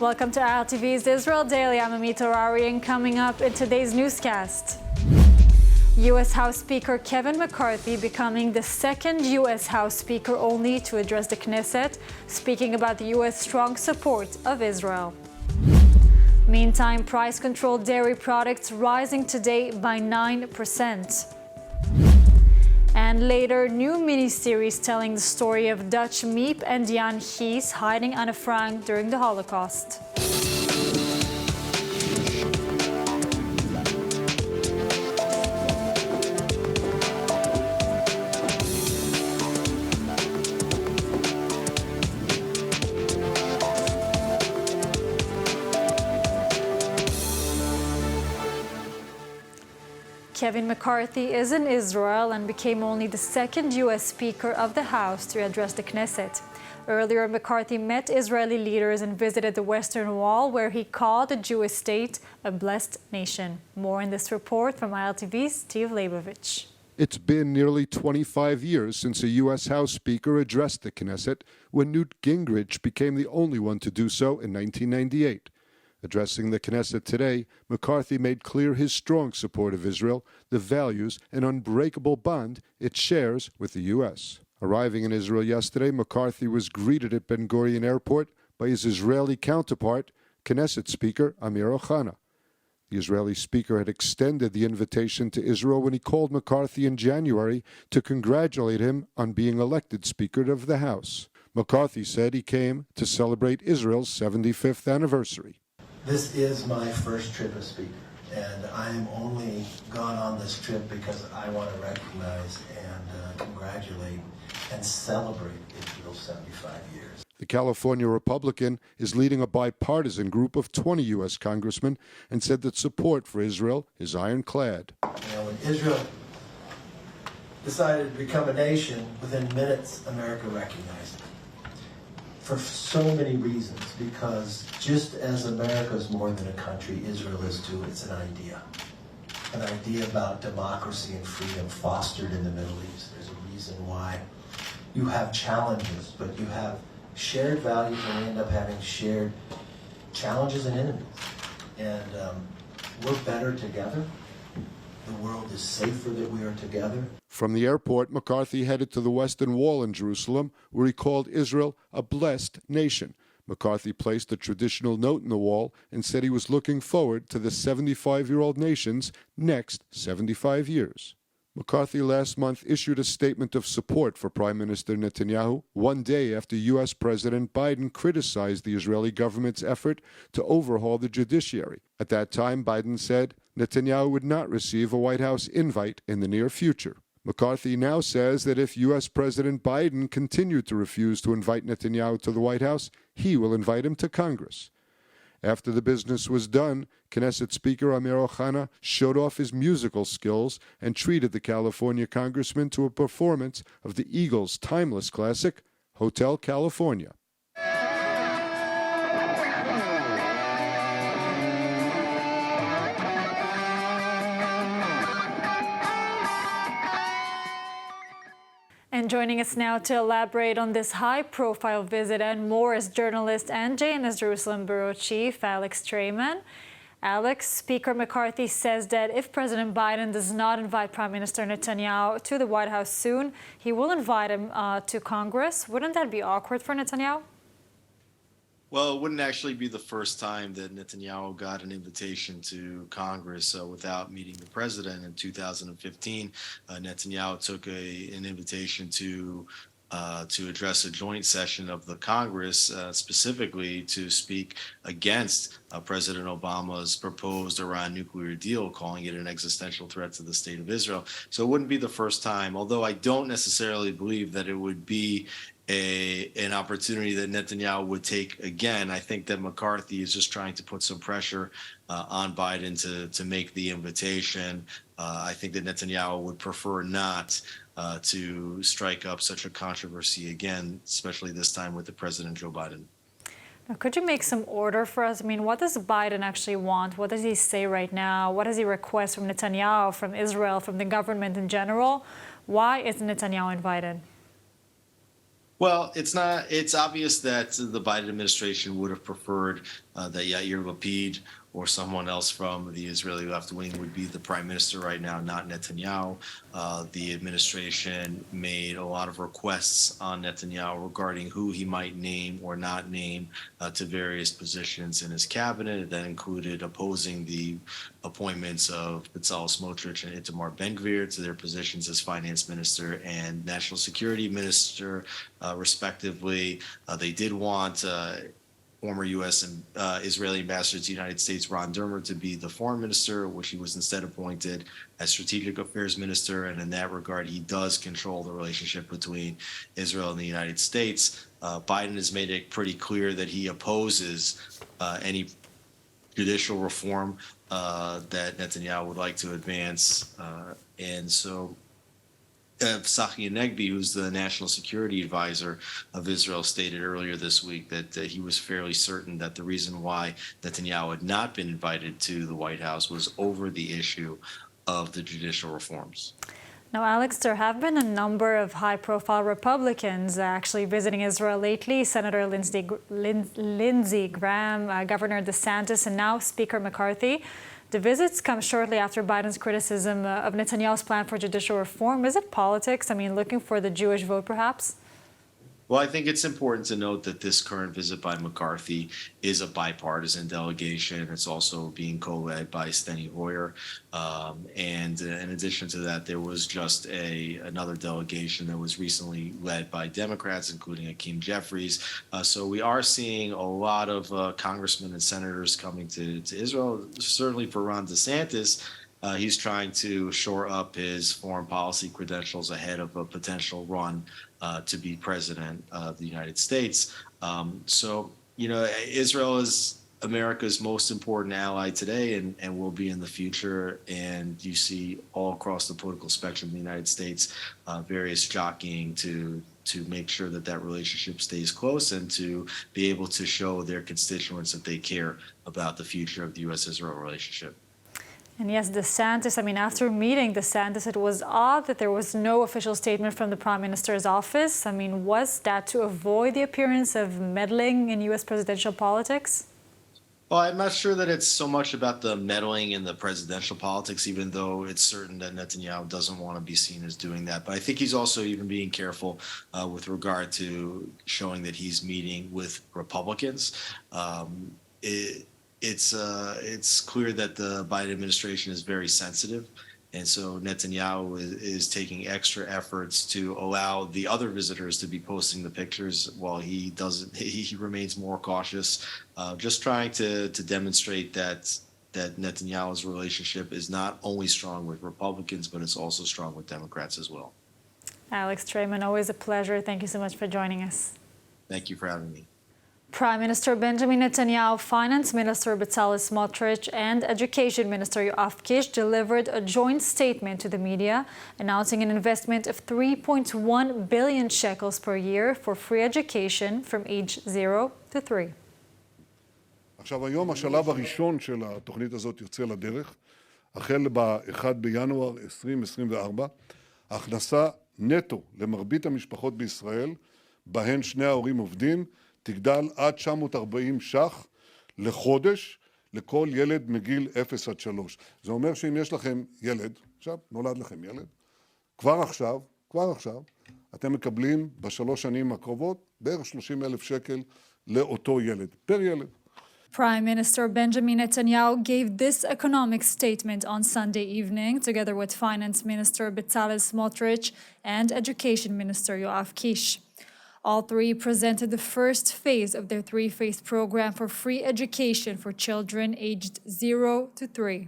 Welcome to ILTV's Israel Daily. I'm Miep, and coming up in today's newscast. U.S. House Speaker Kevin McCarthy becoming the second U.S. House Speaker only to address the Knesset, speaking about the U.S. strong support of Israel. Meantime, price-controlled dairy products rising today by 9%. And later, new mini-series telling the story of Dutch Miep and Gies hiding Anne Frank during the Holocaust. Kevin McCarthy is in Israel and became only the second U.S. Speaker of the House to address the Knesset. Earlier, McCarthy met Israeli leaders and visited the Western Wall, where he called the Jewish state a blessed nation. More in this report from ILTV's Steve Leibovich. It's been nearly 25 years since a U.S. House Speaker addressed the Knesset, when Newt Gingrich became the only one to do so in 1998. Addressing the Knesset today, McCarthy made clear his strong support of Israel, the values and unbreakable bond it shares with the U.S. Arriving in Israel yesterday, McCarthy was greeted at Ben Gurion Airport by his Israeli counterpart, Knesset Speaker Amir Ohana. The Israeli speaker had extended the invitation to Israel when he called McCarthy in January to congratulate him on being elected Speaker of the House. McCarthy said he came to celebrate Israel's 75th anniversary. This is my first trip as Speaker, and I am only gone on this trip because I want to recognize and congratulate and celebrate Israel's 75 years. The California Republican is leading a bipartisan group of 20 U.S. congressmen and said that support for Israel is ironclad. When Israel decided to become a nation, within minutes, America recognized it. For so many reasons, because just as America is more than a country, Israel is too. It's an idea about democracy and freedom fostered in the Middle East. There's a reason why you have challenges, but you have shared values, and we end up having shared challenges and enemies. And we're better together. The world is safer that we are together. From the airport, McCarthy headed to the Western Wall in Jerusalem, where he called Israel a blessed nation. McCarthy placed a traditional note in the wall and said he was looking forward to the 75-year-old nation's next 75 years. McCarthy last month issued a statement of support for Prime Minister Netanyahu, one day after U.S. President Biden criticized the Israeli government's effort to overhaul the judiciary. At that time, Biden said Netanyahu would not receive a White House invite in the near future. McCarthy now says that if U.S. President Biden continued to refuse to invite Netanyahu to the White House, he will invite him to Congress. After the business was done, Knesset Speaker Amir Ohana showed off his musical skills and treated the California congressman to a performance of the Eagles' timeless classic, Hotel California. And joining us now to elaborate on this high-profile visit and more is journalist and JNS Jerusalem Bureau Chief Alex Trayman. Alex, Speaker McCarthy says that if President Biden does not invite Prime Minister Netanyahu to the White House soon, he will invite him to Congress. Wouldn't that be awkward for Netanyahu? Well, it wouldn't actually be the first time that Netanyahu got an invitation to Congress without meeting the president. In 2015, Netanyahu took an invitation to address a joint session of the Congress, specifically to speak against President Obama's proposed Iran nuclear deal, calling it an existential threat to the state of Israel. So it wouldn't be the first time, although I don't necessarily believe that it would be an opportunity that Netanyahu would take again. I think that McCarthy is just trying to put some pressure on Biden to make the invitation. I think that Netanyahu would prefer not to strike up such a controversy again, especially this time with the President Joe Biden. Now, could you make some order for us? I mean, what does Biden actually want? What does he say right now? What does he request from Netanyahu, from Israel, from the government in general? Why isn't Netanyahu invited? Well, it's not. It's obvious that the Biden administration would have preferred that Yair Lapid or someone else from the Israeli left wing would be the prime minister right now, not Netanyahu. The administration made a lot of requests on Netanyahu regarding who he might name or not name to various positions in his cabinet. That included opposing the appointments of Bezalel Smotrich and Itamar Ben-Gvir to their positions as finance minister and national security minister, respectively. They did want former U.S. and Israeli ambassador to the United States, Ron Dermer, to be the foreign minister, which he was instead appointed as strategic affairs minister. And in that regard, he does control the relationship between Israel and the United States. Biden has made it pretty clear that he opposes any judicial reform that Netanyahu would like to advance. And so Tzachi Hanegbi, who's the national security advisor of Israel, stated earlier this week that he was fairly certain that the reason why Netanyahu had not been invited to the White House was over the issue of the judicial reforms. Now, Alex, there have been a number of high-profile Republicans actually visiting Israel lately. Senator Lindsey Graham, Governor DeSantis, and now Speaker McCarthy. The visits come shortly after Biden's criticism of Netanyahu's plan for judicial reform. Is it politics? I mean, looking for the Jewish vote, perhaps? Well, I think it's important to note that this current visit by McCarthy is a bipartisan delegation. It's also being co-led by Steny Hoyer. And in addition to that, there was just another delegation that was recently led by Democrats, including Hakeem Jeffries. So we are seeing a lot of congressmen and senators coming to Israel. Certainly for Ron DeSantis, he's trying to shore up his foreign policy credentials ahead of a potential run to be president of the United States. So, Israel is America's most important ally today and will be in the future. And you see all across the political spectrum of the United States, various jockeying to make sure that relationship stays close and to be able to show their constituents that they care about the future of the U.S.-Israel relationship. And yes, DeSantis, I mean, after meeting DeSantis, it was odd that there was no official statement from the Prime Minister's office. I mean, was that to avoid the appearance of meddling in U.S. presidential politics? Well, I'm not sure that it's so much about the meddling in the presidential politics, even though it's certain that Netanyahu doesn't want to be seen as doing that. But I think he's also even being careful with regard to showing that he's meeting with Republicans. It's clear that the Biden administration is very sensitive. And so Netanyahu is taking extra efforts to allow the other visitors to be posting the pictures while he remains more cautious, just trying to demonstrate that Netanyahu's relationship is not only strong with Republicans, but it's also strong with Democrats as well. Alex Trayman, always a pleasure. Thank you so much for joining us. Thank you for having me. Prime Minister Benjamin Netanyahu, Finance Minister Bezalel Smotrich, and Education Minister Yoav Kish delivered a joint statement to the media announcing an investment of 3.1 billion shekels per year for free education from age 0 to 3. עכשיו היום השלב הראשון של התוכנית הזאת יוצא לדרך, החל ב-1 בינואר 2024, הכנסה נטו למרבית המשפחות בישראל, בהן שני ההורים עובדים, תגדל עד 940 ש"ח לחודש לכל ילד מגיל 0 עד 3. זה אומר שאם יש לכם ילד, עכשיו נולד לכם ילד, כבר עכשיו, אתם מקבלים בשלוש שנים הקרובות בערך 30,000 שקל לאותו ילד, פר ילד. Prime Minister Benjamin Netanyahu gave this economic statement on Sunday evening, together with Finance Minister Bezalel Smotrich and Education Minister Yoav Kish. All three presented the first phase of their three-phase program for free education for children aged 0 to 3.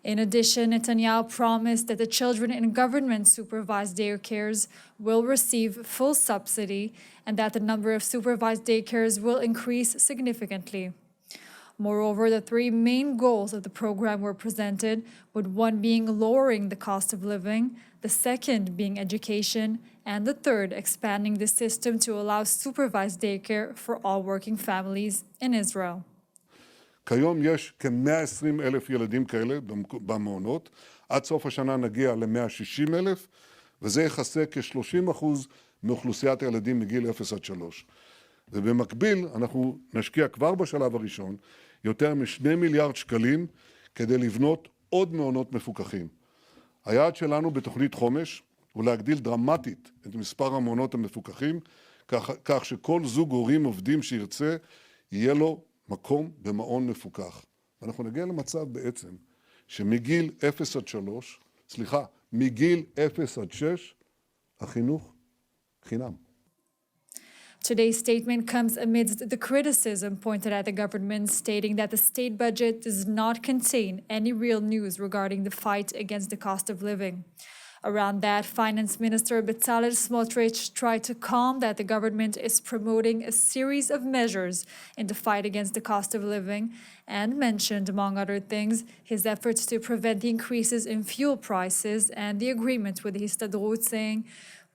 In addition, Netanyahu promised that the children in government-supervised daycares will receive full subsidy and that the number of supervised daycares will increase significantly. Moreover, the three main goals of the program were presented, with one being lowering the cost of living, the second being education, and the third expanding the system to allow supervised daycare for all working families in Israel. כיום יש כ-120,000 ילדים כאלה במעונות, עד סוף השנה נגיע ל-160,000, וזה יכסה כ-30% מאוכלוסיית הילדים מגיל 0 עד 3. ובמקביל אנחנו נשקיע כבר בשלב הראשון יותר מ2 מיליארד שקלים כדי לבנות עוד מעונות מפוקחים. היעד שלנו בתוכנית חומש הוא להגדיל דרמטית את מספר המעונות המפוקחים, כך שכל זוג הורים עובדים שירצה יהיה לו מקום במעון מפוקח. אנחנו נגיע למצב בעצם שמגיל 0 עד 3, מגיל 0 עד 6, החינוך חינם. Today's statement comes amidst the criticism pointed at the government, stating that the state budget does not contain any real news regarding the fight against the cost of living. Around that, Finance Minister Bezalel Smotrich tried to calm that the government is promoting a series of measures in the fight against the cost of living, and mentioned, among other things, his efforts to prevent the increases in fuel prices and the agreement with the Histadrut, saying,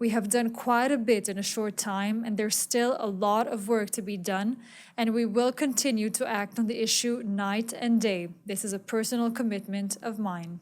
"We have done quite a bit in a short time, and there's still a lot of work to be done, and we will continue to act on the issue night and day. This is a personal commitment of mine."